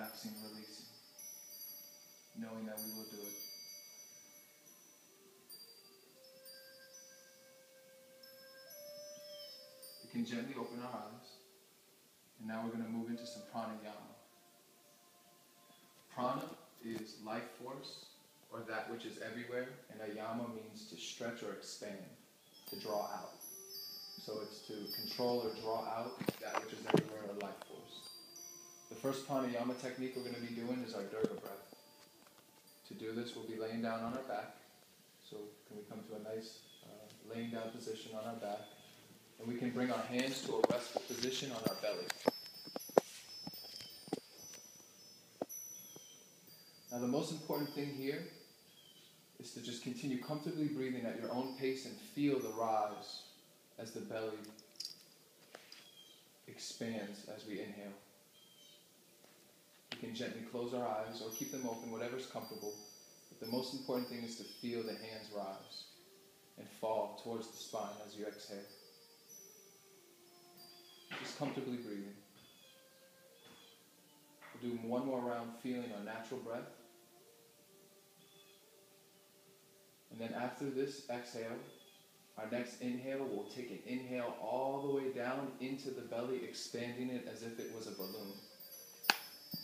relaxing, releasing, knowing that we will do it. We can gently open our eyes, and now we're going to move into some pranayama. Prana is life force, or that which is everywhere, and ayama means to stretch or expand, to draw out. So it's to control or draw out that which is everywhere, or life force. The first pranayama technique we're going to be doing is our Dirga breath. To do this, we'll be laying down on our back. So can we come to a nice laying down position on our back. And we can bring our hands to a restful position on our belly. Now the most important thing here is to just continue comfortably breathing at your own pace and feel the rise as the belly expands as we inhale. We can gently close our eyes or keep them open, whatever's comfortable. But the most important thing is to feel the hands rise and fall towards the spine as you exhale. Just comfortably breathing. We'll do one more round feeling our natural breath. And then after this exhale, our next inhale, we'll take an inhale all the way down into the belly, expanding it as if it was a balloon.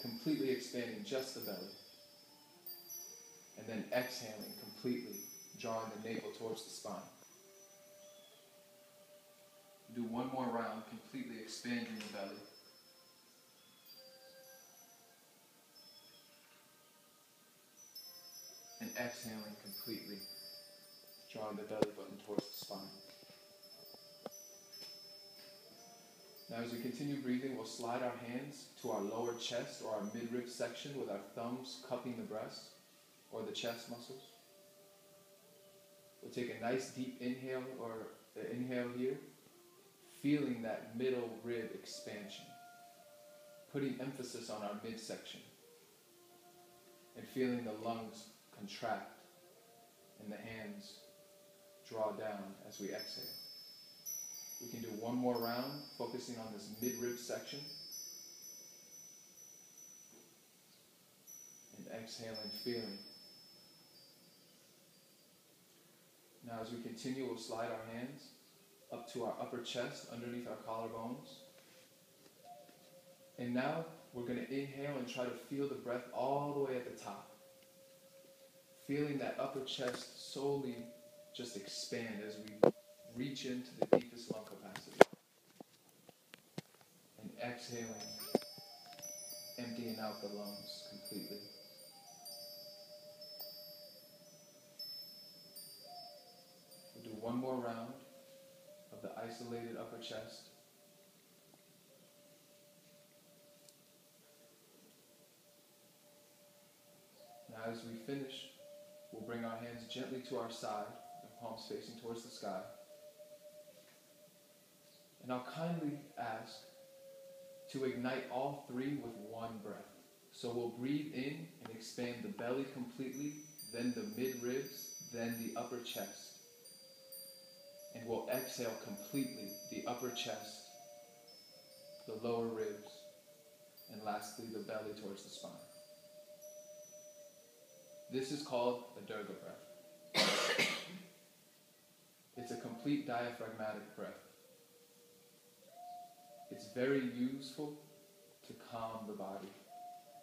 Completely expanding just the belly. And then exhaling completely, drawing the navel towards the spine. Do one more round, completely expanding the belly. And exhaling completely, drawing the belly button towards the spine. Now as we continue breathing, we'll slide our hands to our lower chest or our midrib section with our thumbs cupping the breast or the chest muscles. We'll take a nice deep inhale or inhale here, feeling that middle rib expansion, putting emphasis on our midsection, and feeling the lungs contract and the hands draw down as we exhale. We can do one more round, focusing on this midrib section. And exhaling, feeling. Now as we continue, we'll slide our hands up to our upper chest, underneath our collarbones. And now we're going to inhale and try to feel the breath all the way at the top. Feeling that upper chest solely just expand as we reach into the deepest lung capacity. And exhaling, emptying out the lungs completely. We'll do one more round of the isolated upper chest. Now as we finish, we'll bring our hands gently to our side, the palms facing towards the sky. And I'll kindly ask to ignite all three with one breath. So we'll breathe in and expand the belly completely, then the mid-ribs, then the upper chest. And we'll exhale completely the upper chest, the lower ribs, and lastly the belly towards the spine. This is called a Dirga breath. It's a complete diaphragmatic breath. It's very useful to calm the body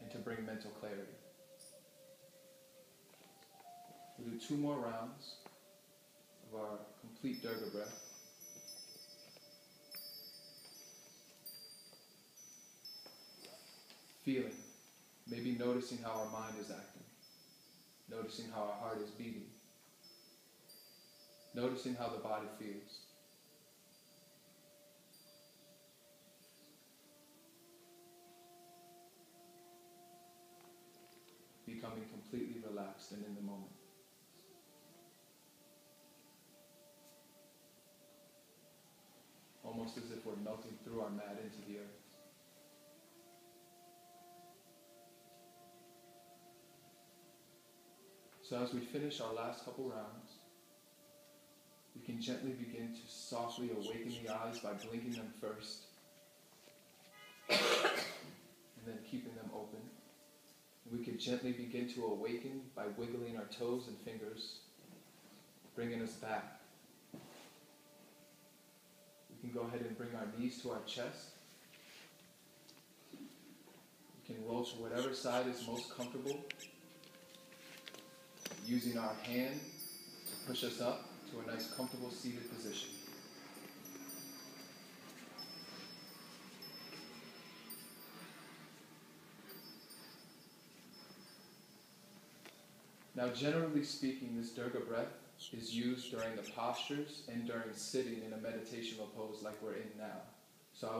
and to bring mental clarity. We'll do two more rounds of our complete Dirga breath. Feeling, maybe noticing how our mind is acting, noticing how our heart is beating, noticing how the body feels. Becoming completely relaxed and in the moment. Almost as if we're melting through our mat into the earth. So as we finish our last couple rounds, we can gently begin to softly awaken the eyes by blinking them first, and then keeping them open. we can gently begin to awaken by wiggling our toes and fingers, bringing us back. We can go ahead and bring our knees to our chest. We can roll to whatever side is most comfortable, using our hand to push us up to a nice comfortable seated position. Now, generally speaking, this Durga breath is used during the postures and during sitting in a meditational pose like we're in now. So I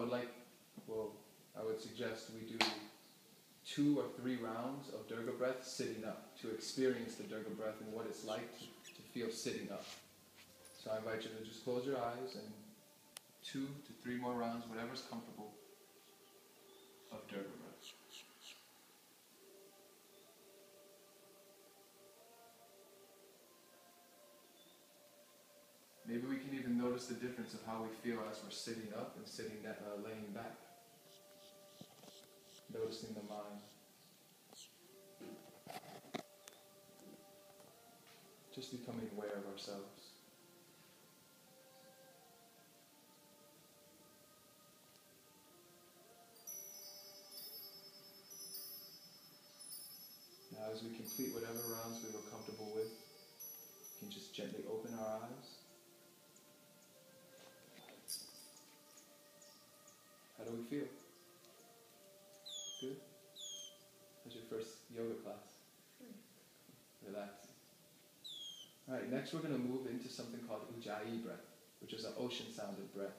would suggest we do 2 or 3 rounds of Durga breath sitting up to experience the Durga breath and what it's like to feel sitting up. So I invite you to just close your eyes and 2 to 3 more rounds, whatever's comfortable, of Durga breath. Maybe we can even notice the difference of how we feel as we're sitting up and laying back. Noticing the mind. Just becoming aware of ourselves. Now, as we complete whatever rounds we were comfortable with, we can just gently open our eyes. How do we feel? Good? How's your first yoga class? Relaxing. Alright, next we're going to move into something called Ujjayi breath, which is an ocean-sounded breath.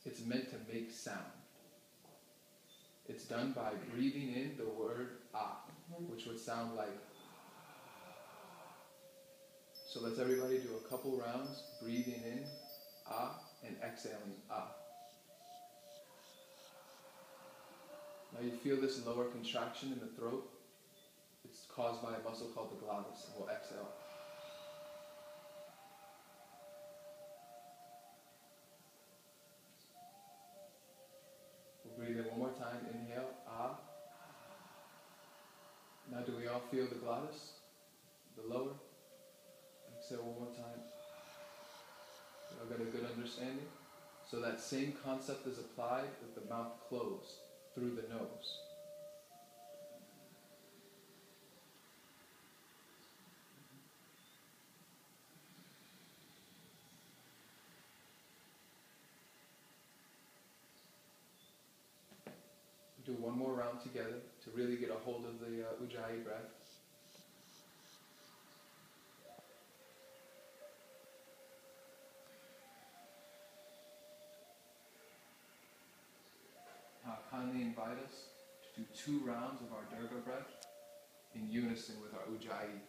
It's meant to make sound. It's done by breathing in the word ah, which would sound like. So let's everybody do a couple rounds, breathing in ah and exhaling ah. Now you feel this lower contraction in the throat. It's caused by a muscle called the glottis. We'll exhale. We'll breathe in one more time. Inhale, ah. Now do we all feel the glottis? The lower? Exhale one more time. You all got a good understanding? So that same concept is applied with the mouth closed through the nose. Do one more round together to really get a hold of the Ujjayi breath. Kindly invite us to do 2 rounds of our Durga breath in unison with our Ujjayi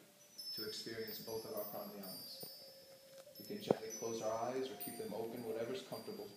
to experience both of our pranayamas. We can gently close our eyes or keep them open, whatever's comfortable.